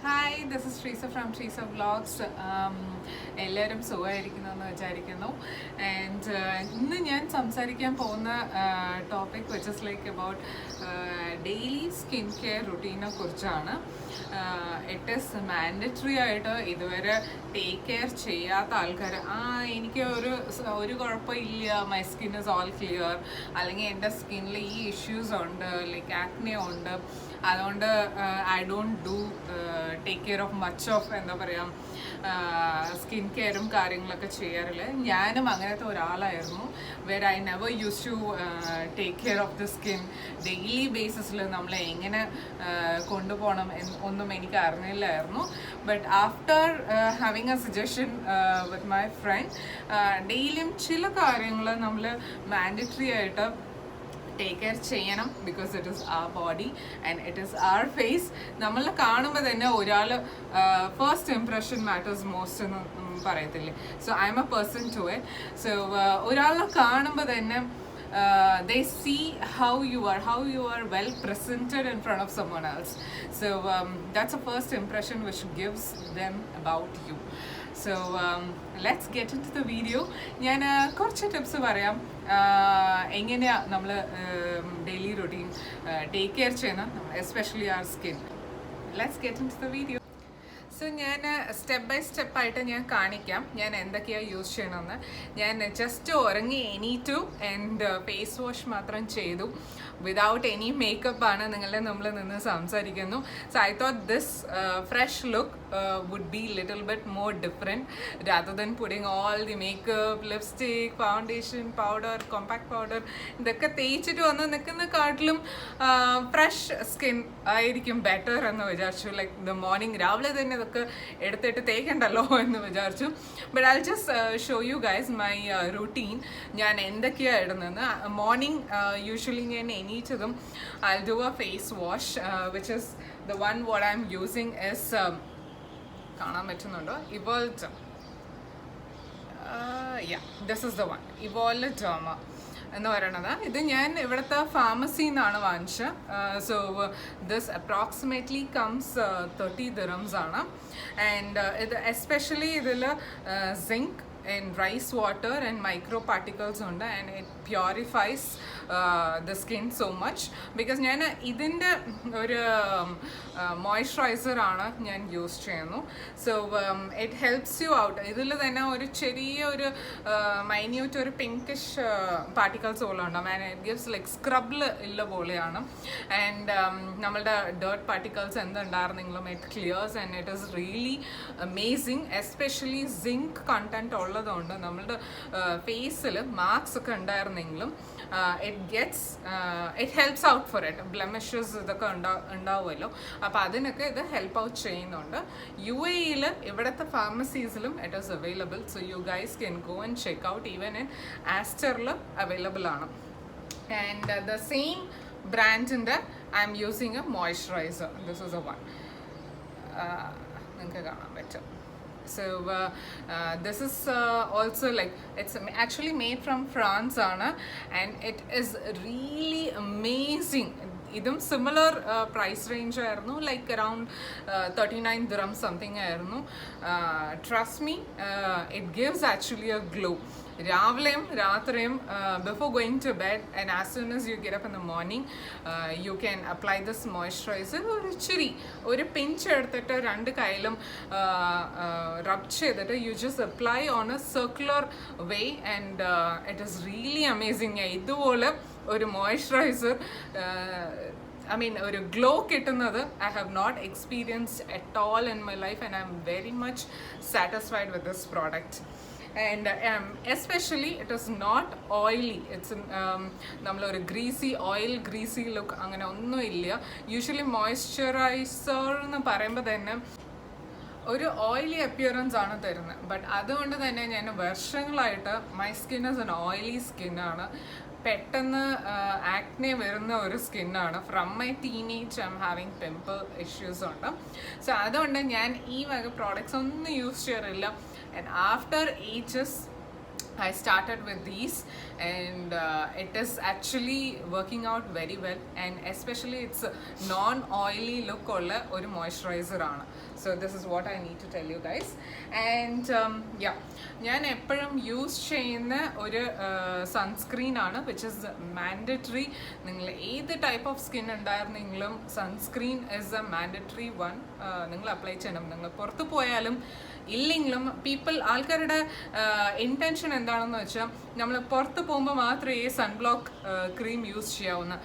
Hi, this is Teresa from Teresa Vlogs. എല്ലാവരും സുഖമായിരിക്കുന്നെന്ന് വിചാരിക്കുന്നു. And ഇന്ന് ഞാൻ സംസാരിക്കാൻ പോകുന്ന topic which is like about daily skin care റുട്ടീനെ കുറിച്ചാണ്. ഇറ്റ് ഈസ് മാൻഡറ്ററി ആയിട്ട് ഇതുവരെ ടേക്ക് കെയർ ചെയ്യാത്ത ആൾക്കാർ എനിക്ക് ഒരു കുഴപ്പമില്ല, my skin is all clear, അല്ലെങ്കിൽ എൻ്റെ സ്കിന്നിൽ ഈ ഇഷ്യൂസ് ഉണ്ട്, ലൈക്ക് ആക്നെ ഉണ്ട്, അതുകൊണ്ട് I don't do take care of much of എന്താ പറയുക സ്കിൻ കെയറും കാര്യങ്ങളൊക്കെ ചെയ്യാറില്ല. ഞാനും അങ്ങനത്തെ ഒരാളായിരുന്നു. Where I never use to take care of the skin. Daily ബേസിസിൽ നമ്മളെ എങ്ങനെ കൊണ്ടുപോകണം ഒന്നും എനിക്ക് അറിഞ്ഞില്ലായിരുന്നു. But after having a suggestion with my friend, ഡെയിലിയും ചില കാര്യങ്ങൾ നമ്മൾ മാൻഡറ്ററി ആയിട്ട് ടേക്ക് കെയർ ചെയ്യണം. Because it is our body and it is our face. നമ്മൾ കാണുമ്പോൾ തന്നെ ഒരാൾ ഫസ്റ്റ് ഇംപ്രഷൻ മാറ്റേഴ്സ് മോസ്റ്റ് എന്ന് പറയത്തില്ലേ. So I am a person to it. So ഒരാളെ കാണുമ്പോൾ തന്നെ they see how you are well presented in front of someone else. So that's the first impression which gives them about you. So let's get into the video. ഞാൻ കുറച്ച് tips പറയാം എങ്ങനെയാണ് നമ്മൾ daily routine take care ചെയ്യുന്ന, especially our skin. Let's get into the video. So ഞാൻ step by സ്റ്റെപ്പായിട്ട് ഞാൻ കാണിക്കാം ഞാൻ എന്തൊക്കെയാണ് യൂസ് ചെയ്യണമെന്ന്. ഞാൻ ജസ്റ്റ് ഉറങ്ങി എണീറ്റു ആൻഡ് ഫേസ് വാഷ് മാത്രം ചെയ്തു. വിതൗട്ട് എനി മേക്കപ്പ് ആണ് നിങ്ങളുടെ നമ്മൾ നിന്ന് സംസാരിക്കുന്നു. So I thought this fresh look would be little bit more different rather than putting all the makeup, lipstick, foundation, powder, compact powder ഇതൊക്കെ തേച്ചിട്ട് വന്ന് നിൽക്കുന്നതിനെക്കാട്ടിലും ഫ്രഷ് സ്കിൻ ആയിരിക്കും ബെറ്റർ എന്ന് വിചാരിച്ചു. ലൈക്ക് ദ മോർണിംഗ് രാവിലെ തന്നെ ഇതൊക്കെ എടുത്തിട്ട് തേക്കണ്ടല്ലോ എന്ന് വിചാരിച്ചു. But I just show you guys my routine. ഞാൻ എന്തൊക്കെയാണ് ഇടുന്നതെന്ന്. മോർണിംഗ് യൂഷ്വലി ഞാൻ എണീറ്റതും I'll do a face wash which is the one what I'm using is കാണാൻ പറ്റുന്നുണ്ടോ, Evolderma. This is the one, Evolderma എന്ന് പറയണത്. ഇത് ഞാൻ ഇവിടുത്തെ ഫാർമസിന്നാണ് വാങ്ങിച്ചത്. So this approximately comes 30 dirhams ആണ്. ആൻഡ് ഇത് എസ്പെഷ്യലി ഇതിൽ zinc and rice water and micro particles ഉണ്ട്, and it purifies the skin so much. because ഞാൻ ഇതിൻ്റെ ഒരു മോയ്സ്ചറൈസർ ആണ് ഞാൻ യൂസ് ചെയ്യുന്നു. So it helps you out. ഇതിൽ തന്നെ ഒരു ചെറിയ ഒരു മൈന്യൂട്ട് ഒരു പിങ്കിഷ് പാർട്ടിക്കിൾസ് പോലെ ഉണ്ടാവും. ആൻഡ് ഇറ്റ് ഗിവ്സ് ലൈക്ക് സ്ക്രബിൽ ഇല്ല പോലെയാണ്. ആൻഡ് നമ്മളുടെ ഡേർട്ട് പാർട്ടിക്കിൾസ് എന്തുണ്ടായിരുന്നെങ്കിലും it clears and it is really amazing. Especially zinc content ഉള്ളതുകൊണ്ട് നമ്മളുടെ ഫേസിൽ മാർക്സ് ഒക്കെ ഉണ്ടായിരുന്നെങ്കിലും it helps out for it. Blemishes ഇതൊക്കെ ഉണ്ടാവുമല്ലോ, അപ്പോൾ അതിനൊക്കെ ഇത് ഹെൽപ്പ് ഔട്ട് ചെയ്യുന്നുണ്ട്. UAE ഇവിടുത്തെ ഫാർമസീസിലും it is available. So you guys can go and check out. Even in ആസ്റ്ററിൽ അവൈലബിൾ ആണ്. ആൻഡ് ദ സെയിം ബ്രാൻഡിൻ്റെ I'm using a moisturizer. This is a one, നിങ്ങൾക്ക് കാണാൻ പറ്റും. So this is also like it's actually made from France ആണ്, and it is really amazing. ഇതും similar price range ആയിരുന്നു, like around 39 dirhams something ആയിരുന്നു. Trust me, it gives actually a glow. രാവിലെയും രാത്രിയും before going to bed and as soon as you get up in the morning you can apply this moisturiser. ഒരു pinch എടുത്തിട്ട് രണ്ട് കയ്യിലും rub ചെയ്തിട്ട് you just apply on a circular way and it is really amazing. ഇതുപോലെ ഒരു moisturiser ഒരു glow കിട്ടുന്നത് I have not experienced at all in my life, and I'm very much satisfied with this product. And especially it is not oily. It's നമ്മളൊരു greasy look അങ്ങനെ ഒന്നും ഇല്ല. Usually moisturiser എന്ന് പറയുമ്പോൾ തന്നെ ഒരു ഓയിലി അപ്പിയറൻസ് ആണ് തരുന്നത്. ബട്ട് അതുകൊണ്ട് തന്നെ ഞാൻ വർഷങ്ങളായിട്ട് my skin is an oily സ്കിന്നാണ്. പെട്ടെന്ന് ആക്നെ വരുന്ന ഒരു സ്കിന്നാണ്. From my teenage I'm having pimple issues ഉണ്ട്. സോ അതുകൊണ്ട് ഞാൻ ഈ വക പ്രോഡക്ട്സ് ഒന്നും യൂസ് ചെയ്യാറില്ല. And after ages I started with these, and it is actually working out very well, and especially it's a non-oily look ulla oru moisturizer aanu. So this is what I need to tell you guys. And yeah, ഞാൻ എപ്പോഴും use ചെയ്യുന്ന ഒരു sunscreen ആണ്, which is mandatory. നിങ്ങൾ ഏത് type of skin ഉണ്ടായിരുന്നെങ്കിലും sunscreen is A mandatory one. നിങ്ങൾ apply ചെയ്യണം. നിങ്ങൾ പുറത്ത് പോയാലും ഇല്ലെങ്കിലും ആൾക്കാരുടെ ഇൻറ്റൻഷൻ എന്താണെന്ന് വെച്ചാൽ നമ്മൾ പുറത്ത് പോകുമ്പോൾ മാത്രമേ ഈ സൺബ്ലോക്ക് ക്രീം യൂസ് ചെയ്യാവുന്ന.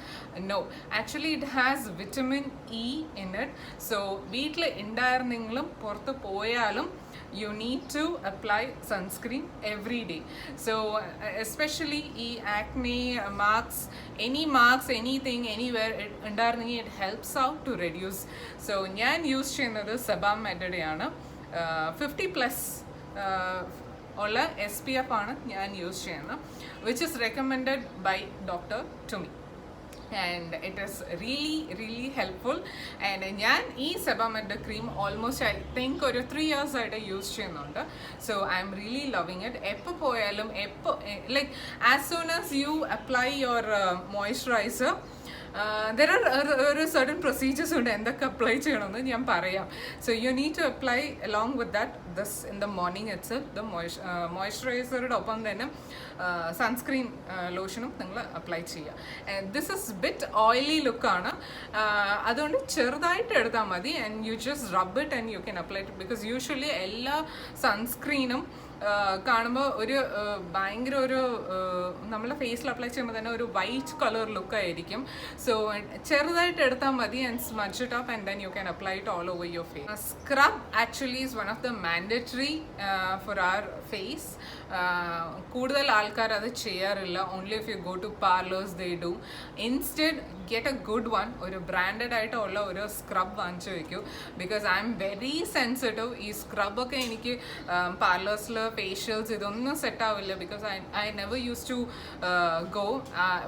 No, actually it has vitamin E in it. So വീട്ടിൽ ഉണ്ടായിരുന്നെങ്കിലും പുറത്ത് പോയാലും you need to apply sunscreen every day. So especially acne marks, any marks, anything anywhere it helps out to reduce. So njan use cheynathu Sebamed aanu 50+ ഉള്ള SPF ആണ് ഞാൻ use ചെയ്യുന്നത്, which is recommended by doctor to me. And it is really helpful. And ഞാൻ ഈ Sebamed cream almost I think ഒരു 3 years ആയിട്ട് use ചെയ്യുന്നുണ്ട്. So I am really loving it. എപ്പോൾ പോയാലും like as soon as you apply your moisturizer, there are certain procedures ഉണ്ട് എന്തൊക്കെ apply ചെയ്യണമെന്ന് ഞാൻ പറയാം. So you need to apply along with that this in the morning itself, the moisturizer ഒപ്പം തന്നെ sunscreen ലോഷനും നിങ്ങൾ അപ്ലൈ ചെയ്യുക. ദിസ് ഇസ് ബിറ്റ് ഓയിലി ലുക്കാണ്, അതുകൊണ്ട് ചെറുതായിട്ട് എടുത്താൽ മതി. And you just rub it and you can apply it. Because usually എല്ലാ സൺസ്ക്രീനും കാണുമ്പോൾ ഒരു ഭയങ്കര ഒരു നമ്മളെ ഫേസിൽ അപ്ലൈ ചെയ്യുമ്പോൾ തന്നെ ഒരു വൈറ്റ് കളർ ലുക്കായിരിക്കും. സോ ചെറുതായിട്ട് എടുത്താൽ മതി and smudge it up and then you can apply it all over your face. Scrub actually is one of the mandatory for our face. കൂടുതൽ ആൾക്കാർ അത് ചെയ്യാറില്ല. Only if you go to parlours they do. Instead get a good one, ഒരു branded ആയിട്ടുള്ള ഒരു scrub വാങ്ങിച്ചു വയ്ക്കൂ. Because I'm very sensitive. ഈ സ്ക്രബൊക്കെ എനിക്ക് പാർലേഴ്സിൽ ഫേഷ്യൽസ് ഇതൊന്നും സെറ്റ് ആവില്ല. Because I never use to go.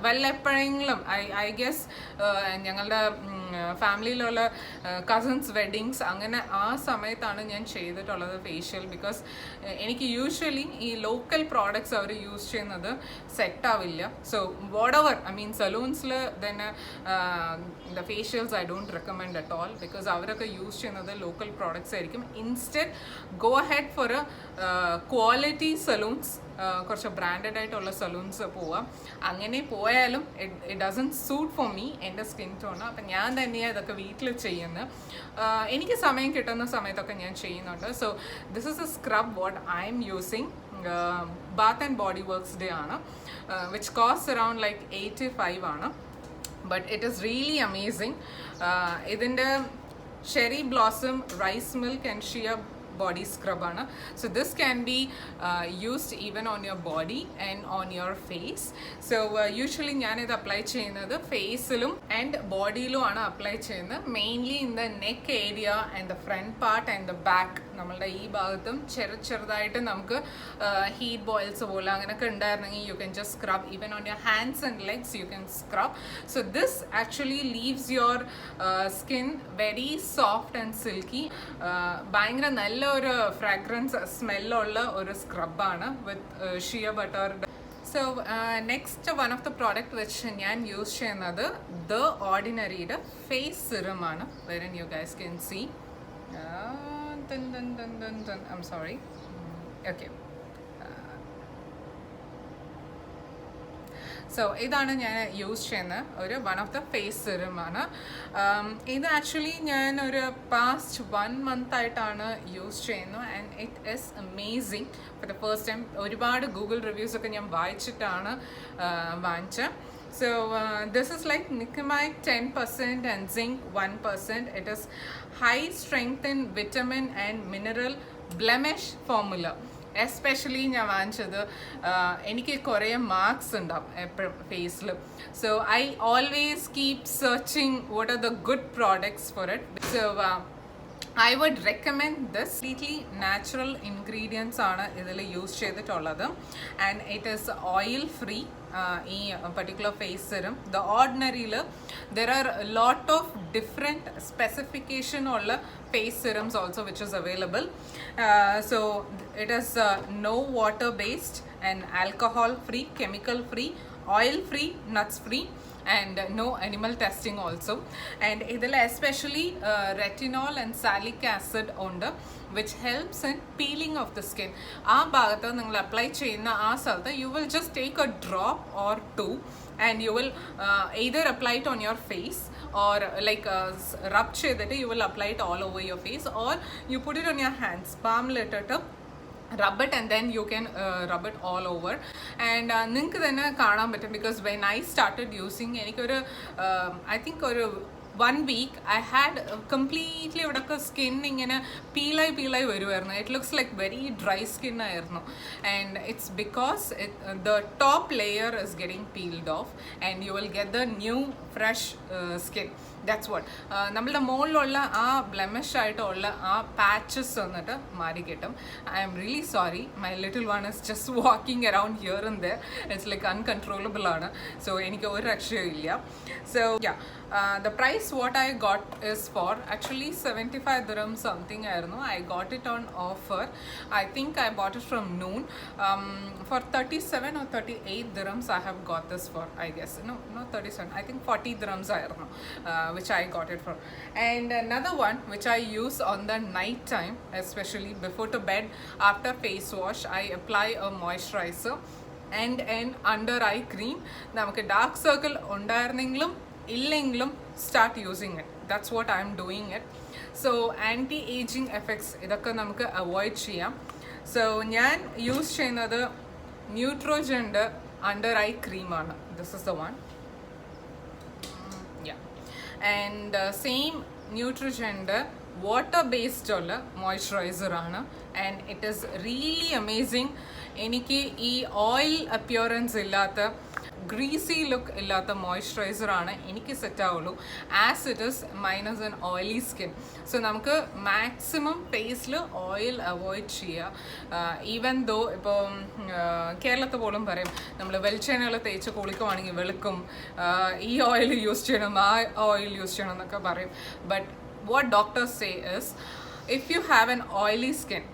വല്ലപ്പോഴെങ്കിലും ഐ ഗെസ് ഞങ്ങളുടെ ഫാമിലിയിലുള്ള കസിൻസ് വെഡിങ്സ് അങ്ങനെ ആ സമയത്താണ് ഞാൻ ചെയ്തിട്ടുള്ളത് ഫേഷ്യൽ. ബിക്കോസ് എനിക്ക് യൂഷ്വലി ഈ ലോക്കൽ പ്രോഡക്ട്സ് അവർ യൂസ് ചെയ്യുന്നത് സെറ്റ് ആവില്ല. സോ വാട്ടെവർ ഐ മീൻ സലൂൺസിൽ തന്നെ the facials I don't recommend at all. Because അവരൊക്കെ യൂസ് ചെയ്യുന്നത് ലോക്കൽ പ്രോഡക്ട്സ് ആയിരിക്കും. Instead go ahead for a quality salons, കുറച്ച് ബ്രാൻഡഡ് ആയിട്ടുള്ള സലൂൺസ് പോവാം. അങ്ങനെ പോയാലും it doesn't suit for me, എൻ്റെ സ്കിൻ ടോണ്. അപ്പം ഞാൻ തന്നെയാണ് ഇതൊക്കെ വീട്ടിൽ ചെയ്യുന്നത്. എനിക്ക് സമയം കിട്ടുന്ന സമയത്തൊക്കെ ഞാൻ ചെയ്യുന്നുണ്ട്. So this is a scrub what I'm using. Bath and Body Works day ആണ്, വിച്ച് കോസ്റ്റ് അറൗണ്ട് ലൈക്ക് 85 ആണ്. But it is really amazing. ഇതിൻ്റെ cherry blossom, rice milk and shea body scrub ആണ്. So this can be used even on your body and on your face. So usually ഞാൻ ഇത് apply ചെയ്യുന്നത് ഫേസിലും and ബോഡിയിലും ആണ് apply ചെയ്യുന്നത്. Mainly in the neck area and the front part and the back. നമ്മളുടെ ഈ ഭാഗത്തും ചെറുതായിട്ട് നമുക്ക് ഹീറ്റ് ബോയിൽസ് പോലെ അങ്ങനെയൊക്കെ ഉണ്ടായിരുന്നെങ്കിൽ you can just scrub. Even on your hands and legs you can scrub. So this actually leaves your skin very soft and silky. ഭയങ്കര നല്ല ഒരു ഫ്രാഗ്രൻസ് സ്മെല്ലുള്ള ഒരു സ്ക്രബാണ് with shea butter. So next one of the product which ഞാൻ use ചെയ്യുന്നത് the ഓർഡിനറിയുടെ face serum ആണ്. When you guys can see, I'm sorry. Okay. So ഇതാണ് ഞാൻ യൂസ് ചെയ്യുന്ന ഒരു one of the face serum ആണ്. ഇത് ആക്ച്വലി ഞാൻ ഒരു പാസ്റ്റ് 1 month ആയിട്ടാണ് യൂസ് ചെയ്യുന്നത്. And it is amazing. For the first time ഒരുപാട് ഗൂഗിൾ റിവ്യൂസൊക്കെ ഞാൻ വായിച്ചിട്ടാണ് വാങ്ങിച്ചത്. So this is like Nicotinamide 10% and zinc 1%. It is high strength in vitamin and mineral blemish formula. Especially ഞാൻ വാങ്ങിച്ചത് എനിക്ക് കുറേ മാർക്സ് ഉണ്ടാവും എപ്പോഴും ഫേസിൽ. So I always keep searching what are the good products for it. So I would recommend this. Completely natural ingredients ആണ് ഇതിൽ use ചെയ്തിട്ടുള്ളത്. And it is oil free. ഈ particular face serum. The ordinary there are a lot of different specification ഉള്ള face serums also which is available. So it is no water based and alcohol free, chemical free, oil free, nuts free, and no animal testing also. And idile especially retinol and salic acid ഉണ്ട്, which helps in peeling of the skin. ആ ഭാഗത്ത് നിങ്ങൾ apply ചെയ്യുന്ന ആ സ്ഥലത്ത് you will just take a drop or two and you will either apply it on your face or like rub ചെയ്തിട്ട് you will apply it all over your face, or you put it on your hands, palm ഇട്ടിട്ട് rub it and then you can rub it all over. And നിങ്ങൾക്ക് തന്നെ കാണാൻ പറ്റും, because when I started using എനിക്കൊരു I think ഒരു 1 week I had completely ഇവിടൊക്കെ skin ഇങ്ങനെ പീലായി വരുമായിരുന്നു. It looks like very dry skin ആയിരുന്നു. And it's because the top layer is getting peeled off and you will get the new fresh skin. That's what. നമ്മളുടെ മുകളിലുള്ള ആ blemish ആയിട്ടുള്ള ആ പാച്ചസ് വന്നിട്ട് മാറി കിട്ടും. I am really sorry, my little one is just walking around here and their. It's like uncontrollable ആണ്. So എനിക്ക് ഒരു രക്ഷയും ഇല്ല. So yeah, the price what I got is for actually 75 dirhams something ആയിരുന്നു. I got it on offer. I think I bought it from Noon for 37 or 38 dirhams. I have got this for, I guess, no 37, I think 40 dirhams ആയിരുന്നു which I got it for. And another one which I use on the night time, especially before to bed, after face wash I apply a moisturizer and an under eye cream. നമുക്ക് dark circle ഉണ്ടായിരുന്നെങ്കിലും ഇല്ലെങ്കിലും start using it. That's what I'm doing it. So anti-aging effects ഇതൊക്കെ നമുക്ക് avoid ചെയ്യാം. So ഞാൻ use ചെയ്യുന്നത് ന്യൂട്രോജൻ്റെ under eye ക്രീമാണ്. This is the one. Yeah, and same ന്യൂട്രോജൻ്റെ വാട്ടർ ബേസ്ഡ് ഉള്ള മോയ്സ്ചറൈസർ ആണ്. And it is really amazing. എനിക്ക് ഈ ഓയിൽ അപ്പിയറൻസ് ഇല്ലാത്ത ഗ്രീസി ലുക്ക് ഇല്ലാത്ത മോയ്സ്ചറൈസർ ആണ് എനിക്ക് സെറ്റ് ആവുള്ളൂ, as it is minus an oily skin. So നമുക്ക് മാക്സിമം ഫേസിൽ ഓയിൽ അവോയ്ഡ് ചെയ്യുക. ഈവൻ ദോ ഇപ്പോൾ കേരളത്തിൽ പോലും പറയും നമ്മൾ വെളിച്ചെണ്ണകൾ തേച്ച് കുളിക്കുവാണെങ്കിൽ വെളുക്കും, ഈ ഓയിൽ യൂസ് ചെയ്യണം, ആ ഓയിൽ യൂസ് ചെയ്യണം എന്നൊക്കെ പറയും. But what doctors say is, if you have an oily skin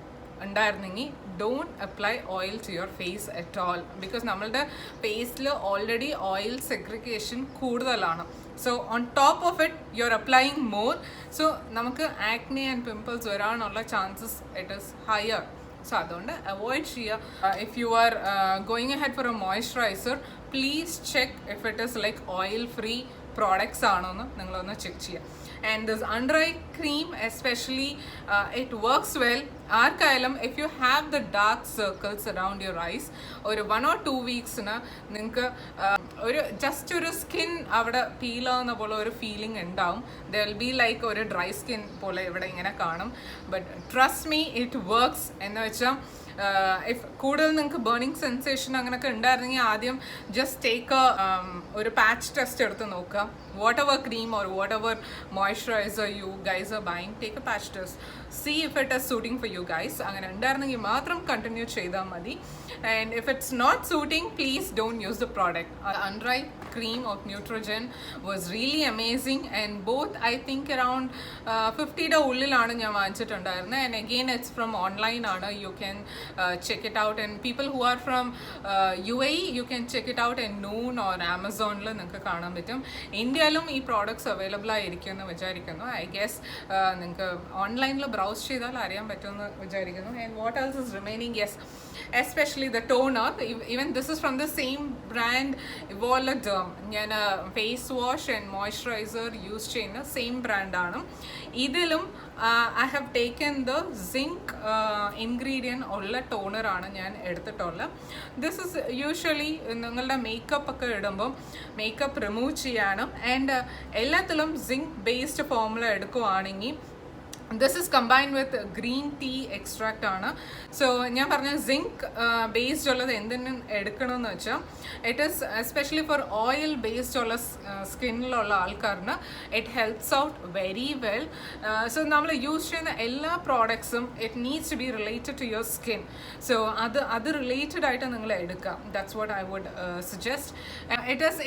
ഉണ്ടായിരുന്നെങ്കിൽ don't apply oil to your face at all, because നമ്മളുടെ ഫേസിൽ ഓൾറെഡി ഓയിൽ സെഗ്രിഗേഷൻ കൂടുതലാണ്. So on top of it you are applying more. So നമുക്ക് acne and pimples വരാനുള്ള chances it is higher. So അതുകൊണ്ട് avoid ചെയ്യുക. If you are going ahead for a moisturiser, please check if it is like oil free products ആണോ എന്ന് നിങ്ങളൊന്ന് check ചെയ്യുക. And this under eye cream especially, it works well. ആർക്കായാലും if you have the dark circles around your eyes, ഒരു 1 or 2 വീക്സിന് നിങ്ങൾക്ക് ഒരു just ഒരു skin അവിടെ പീലാവുന്ന പോലെ ഒരു ഫീലിംഗ് ഉണ്ടാവും. there will be like ഒരു ഡ്രൈ സ്കിൻ പോലെ ഇവിടെ ഇങ്ങനെ കാണും. But trust me, it works. എന്ന് വെച്ചാൽ ഇഫ് കൂടുതൽ നിങ്ങൾക്ക് ബേണിംഗ് സെൻസേഷൻ അങ്ങനെയൊക്കെ ഉണ്ടായിരുന്നെങ്കിൽ ആദ്യം ജസ്റ്റ് ടേക്ക് ഒരു പാച്ച് ടെസ്റ്റ് എടുത്ത് നോക്കുക. Whatever cream or whatever moisturiser you guys are buying, take a patch test, see if it is suiting for you guys. അങ്ങനെ ഉണ്ടായിരുന്നെങ്കിൽ മാത്രം കണ്ടിന്യൂ ചെയ്താൽ മതി. And if it's not suiting, please don't use the product. Under eye cream of Neutrogen was really amazing, and both I think around 50 ഉള്ളിലാണ് ഞാൻ വാങ്ങിച്ചിട്ടുണ്ടായിരുന്നത്. and again it's from online ആണ്. you can check it out, and people who are from UAE you can check it out in Noon or Amazonൽ നിങ്ങൾക്ക് കാണാൻ പറ്റും. ഇന്ത്യയിലും ഈ products available ആയിരിക്കും എന്ന് വിചാരിക്കുന്നു. ഐ ഗെസ് നിങ്ങൾക്ക് ഓൺലൈനിൽ ബ്രൗസ് ചെയ്താൽ അറിയാൻ പറ്റുമെന്ന് വിചാരിക്കുന്നു. and what else is remaining? Yes, especially the toner. Even this is from the same brand, Evoloderm. ഞാൻ face wash and moisturizer use ചെയ്യുന്ന സെയിം ബ്രാൻഡാണ്. ഇതിലും I have taken the zinc ingredient ഉള്ള ടോണറാണ് ഞാൻ എടുത്തിട്ടുള്ളത്. ദിസ് ഇസ് യൂഷ്വലി നിങ്ങളുടെ makeup ഒക്കെ ഇടുമ്പം മേക്കപ്പ് റിമൂവ് ചെയ്യാനും, ആൻഡ് എല്ലാത്തിലും സിങ്ക് ബേസ്ഡ് ഫോമുല എടുക്കുവാണെങ്കിൽ this is combined with green tea extract ആണ്. സോ ഞാൻ പറഞ്ഞ സിങ്ക് ബേസ്ഡ് ഉള്ളത് എന്തിനും എടുക്കണമെന്ന് വെച്ചാൽ it is especially for oil based ഉള്ള സ്കിന്നിലുള്ള ആൾക്കാരിന് it helps out very well. So നമ്മൾ യൂസ് ചെയ്യുന്ന എല്ലാ പ്രോഡക്ട്സും it needs to be related to your skin. So അത് റിലേറ്റഡ് ആയിട്ട് നിങ്ങൾ എടുക്കാം. That's what I would suggest.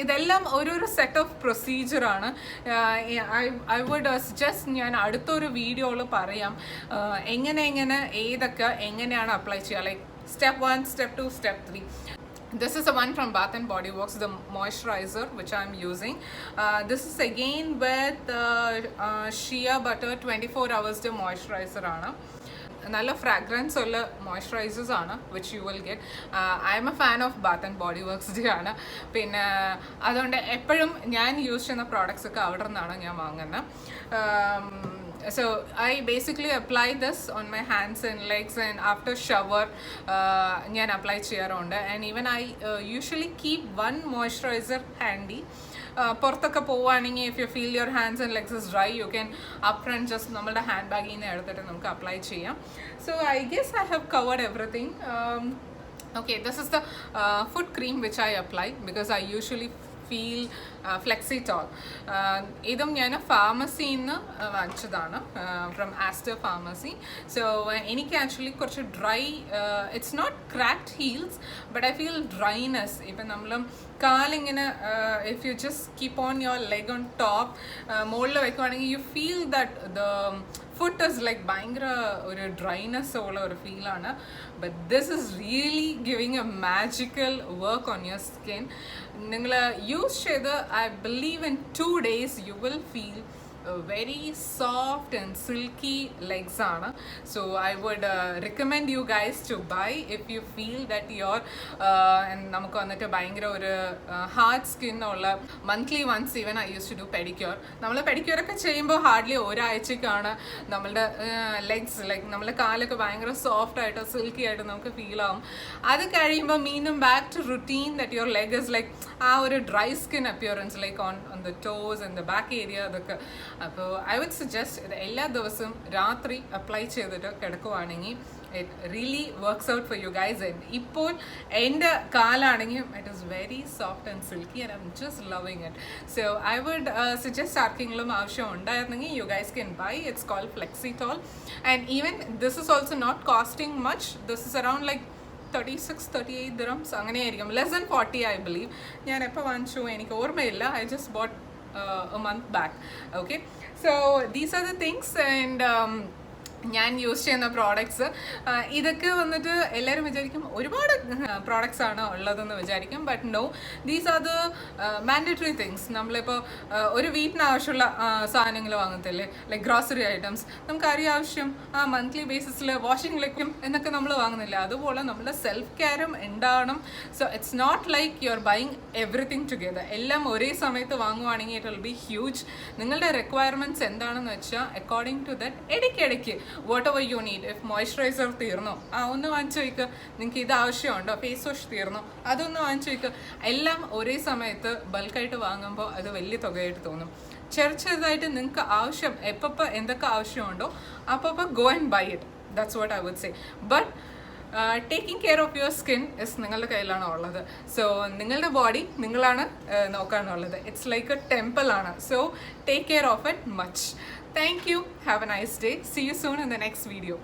ഇതെല്ലാം ഓരോരോ സെറ്റ് ഓഫ് പ്രൊസീജിയറാണ്. ഐ വുഡ് സജസ്റ്റ് ഞാൻ അടുത്തൊരു വീഡിയോ പറയാം എങ്ങനെ ഏതൊക്കെ എങ്ങനെയാണ് അപ്ലൈ ചെയ്യുക. Like step 1, step 2, step 3. This is the one from Bath and Body Works, the moisturizer which I'm using. This is again with shea butter 24 hours the moisturizer aana. നല്ല fragrance ഉള്ള moisturisers ആണ് which you will get. I am A fan of Bath and Body works ആണ്. പിന്നെ അതുകൊണ്ട് എപ്പോഴും ഞാൻ use ചെയ്യുന്ന products ഒക്കെ അവിടെ നിന്നാണ് ഞാൻ വാങ്ങുന്നത്. So I basically apply this on my hands and legs, and after shower ഞാൻ apply ചെയ്യാറുണ്ട്. And even I usually keep one moisturizer handy. പുറത്തൊക്കെ പോവുകയാണെങ്കിൽ if you feel your hands and legs is dry you can up front just നമ്മുടെ hand ബാഗിൽ നിന്ന് എടുത്തിട്ട് നമുക്ക് apply ചെയ്യാം. So I guess I have covered everything. Okay, this is the foot cream which I apply because I usually feel Flexitol. ഇതും ഞാൻ ഫാർമസിയിൽ നിന്ന് വാങ്ങിച്ചതാണ്, ഫ്രം ആസ്റ്റർ ഫാർമസി. സോ എനിക്ക് ആക്ച്വലി കുറച്ച് dry, it's not cracked heels but I feel dryness. ഇപ്പം നമ്മൾ കാലിങ്ങനെ if you just keep on your leg on top മുകളിൽ വെക്കുവാണെങ്കിൽ you feel that the foot is like ഭയങ്കര ഒരു ഡ്രൈനെസ് ഉള്ള ഒരു ഫീലാണ്. But this is really giving a magical work on your skin. നിങ്ങൾ യൂസ് ചെയ്ത് I believe in 2 days you will feel very soft and silky legs aana. So I would recommend you guys to buy if you feel that you're and namakku vannitte bayangara oru hard skin ulla. Monthly once even I used to do pedicure. Nammal pedicure okke cheyyumbo hardly oru aayachikkaana nammude legs like nammale kaalokke bayangara soft aayittu silky aayittu namukku feel aavum. Adu kariyumbo meenum back to routine that your leg is like a oru dry skin appearance like on the toes and the back area adokke. അപ്പോൾ I would suggest ഇത് എല്ലാ ദിവസവും രാത്രി apply ചെയ്തിട്ട് കിടക്കുവാണെങ്കിൽ it really works out for you guys. ഇപ്പോൾ എൻ്റെ കാലാണെങ്കിൽ it is very soft and silky and I'm just loving it. So I would suggest ആർക്കെങ്കിലും ആവശ്യം ഉണ്ടായിരുന്നെങ്കിൽ you guys can buy. It's called Flexitol. And even this is also not costing much. This is around like 36-38 dirhams അങ്ങനെയായിരിക്കും. Less than 40 I believe. ഞാൻ എപ്പോൾ വാങ്ങിച്ചു എനിക്ക് ഓർമ്മയില്ല. I just boat a month back. Okay, so these are the things. And ഞാൻ use ചെയ്യുന്ന products ഇതൊക്കെ വന്നിട്ട് എല്ലാവരും വിചാരിക്കും ഒരുപാട് പ്രോഡക്ട്സ് ആണ് ഉള്ളതെന്ന് വിചാരിക്കും. But no, these are the mandatory things. നമ്മളിപ്പോൾ ഒരു വീട്ടിന് ആവശ്യമുള്ള സാധനങ്ങൾ വാങ്ങത്തില്ലേ, ലൈക്ക് ഗ്രോസറി ഐറ്റംസ്. നമുക്ക് ആവശ്യം മന്ത്ലി ബേസിസിൽ വാഷിംഗ് ലിക്വിഡ് എന്നൊക്കെ നമ്മൾ വാങ്ങുന്നില്ല, അതുപോലെ നമ്മുടെ സെൽഫ് കെയറും ഉണ്ടാവണം. So it's not like you are buying everything together. എല്ലാം ഒരേ സമയത്ത് വാങ്ങുവാണെങ്കിൽ ഇറ്റ് വിൽ ബി ഹ്യൂജ്. നിങ്ങളുടെ റിക്വയർമെൻറ്റ്സ് എന്താണെന്ന് വെച്ചാൽ അക്കോർഡിംഗ് ടു ദാറ്റ് ഇടയ്ക്കിടയ്ക്ക് whatever you need. if moisturizer തീർന്നു ഒന്ന് വാങ്ങിച്ചു വയ്ക്കുക. നിങ്ങൾക്ക് ഇത് ആവശ്യമുണ്ടോ, ഫേസ് വാഷ് തീർന്നു അതൊന്ന് വാങ്ങിച്ചു വയ്ക്കുക. എല്ലാം ഒരേ സമയത്ത് ബൾക്കായിട്ട് വാങ്ങുമ്പോൾ അത് വലിയ തുകയായിട്ട് തോന്നും. ചെറുതായിട്ട് നിങ്ങൾക്ക് ആവശ്യം എപ്പോൾ എന്തൊക്കെ ആവശ്യമുണ്ടോ അപ്പോൾ go and by it. That's what I would say. But taking care of your skin is നിങ്ങളുടെ കയ്യിലാണ് ഉള്ളത്. സോ നിങ്ങളുടെ ബോഡി നിങ്ങളാണ് നോക്കാനുള്ളത്. ഇറ്റ്സ് ലൈക്ക് എ ടെമ്പിൾ ആണ്. So take care of it much. Thank you. Have a nice day. See you soon in the next video.